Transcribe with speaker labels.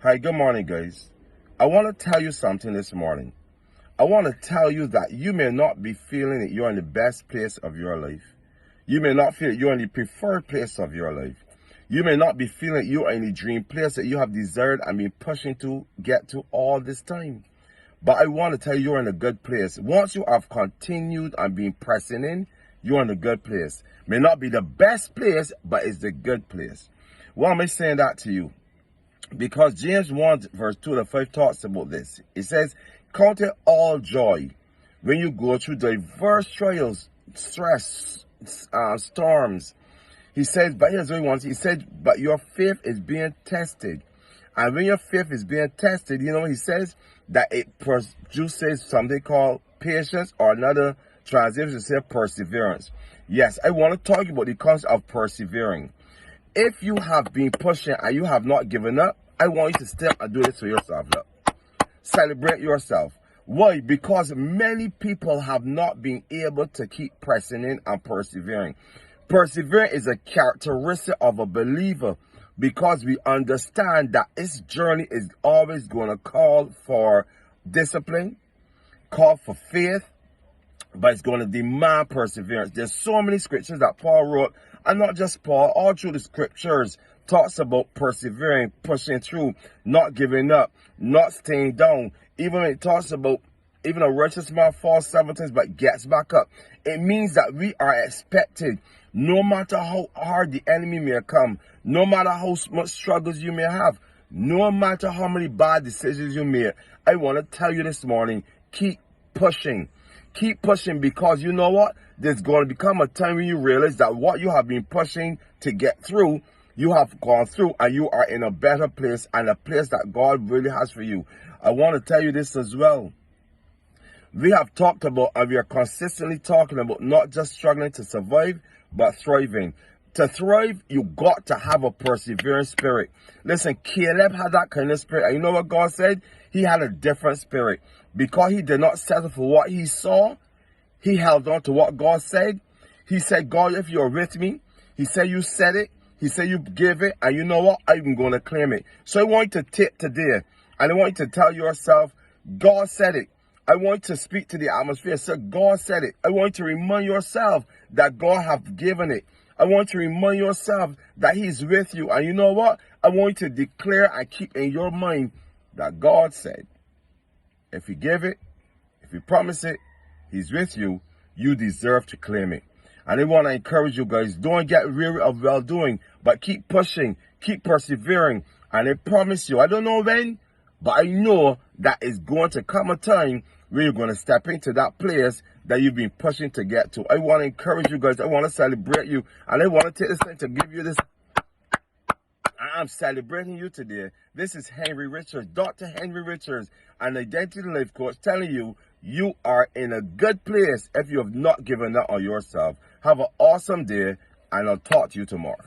Speaker 1: Hi, good morning, guys. I want to tell you something this morning. I want to tell you that you may not be feeling that you're in the best place of your life. You may not feel that you're in the preferred place of your life. You may not be feeling that you are in the dream place that you have desired and been pushing to get to all this time. But I want to tell you, you're in a good place. Once you have continued and been pressing in, you're in a good place. May not be the best place, but it's the good place. Why am I saying that to you? Because James 1 verse 2 to 5 talks about this. It says, count it all joy when you go through diverse trials, stress, storms. He says, but here's what he wants. He said, but your faith is being tested. And when your faith is being tested, you know, he says that it produces something called patience, or another translation says perseverance. Yes, I want to talk about the concept of persevering. If you have been pushing and you have not given up, I want you to step and do this for yourself. Look. Celebrate yourself. Why? Because many people have not been able to keep pressing in and persevering. Persevering is a characteristic of a believer, because we understand that this journey is always going to call for discipline, call for faith, but it's going to demand perseverance. There's so many scriptures that Paul wrote, and not just Paul, all through the scriptures talks about persevering, pushing through, not giving up, not staying down. Even it talks about even a righteous man falls 7 times but gets back up. It means that we are expected, no matter how hard the enemy may come, no matter how much struggles you may have, no matter how many bad decisions you make, I want to tell you this morning, keep pushing. Keep pushing, because you know what? There's going to become a time when you realize that what you have been pushing to get through, you have gone through, and you are in a better place, and a place that God really has for you. I want to tell you this as well. We have talked about, and we are consistently talking about, not just struggling to survive, but thriving. To thrive, you got to have a persevering spirit. Listen, Caleb had that kind of spirit. And you know what God said? He had a different spirit. Because he did not settle for what he saw, he held on to what God said. He said, God, if you're with me, he said you said it. He said you give it. And you know what? I'm going to claim it. So I want you to take today, and I want you to tell yourself, God said it. I want you to speak to the atmosphere. So God said it. I want you to remind yourself that God has given it. I want you to remind yourself that he's with you. And you know what? I want you to declare and keep in your mind that God said, if you give it, if you promise it, he's with you. You deserve to claim it. And I want to encourage you guys, don't get weary of well-doing, but keep pushing, keep persevering. And I promise you, I don't know when, but I know that it's going to come a time where you're going to step into that place that you've been pushing to get to. I want to encourage you guys. I want to celebrate you. And I want to take this time to give you this. I'm celebrating you today. This is Henry Richards, Dr. Henry Richards, an identity life coach, telling you, you are in a good place if you have not given up on yourself. Have an awesome day, and I'll talk to you tomorrow.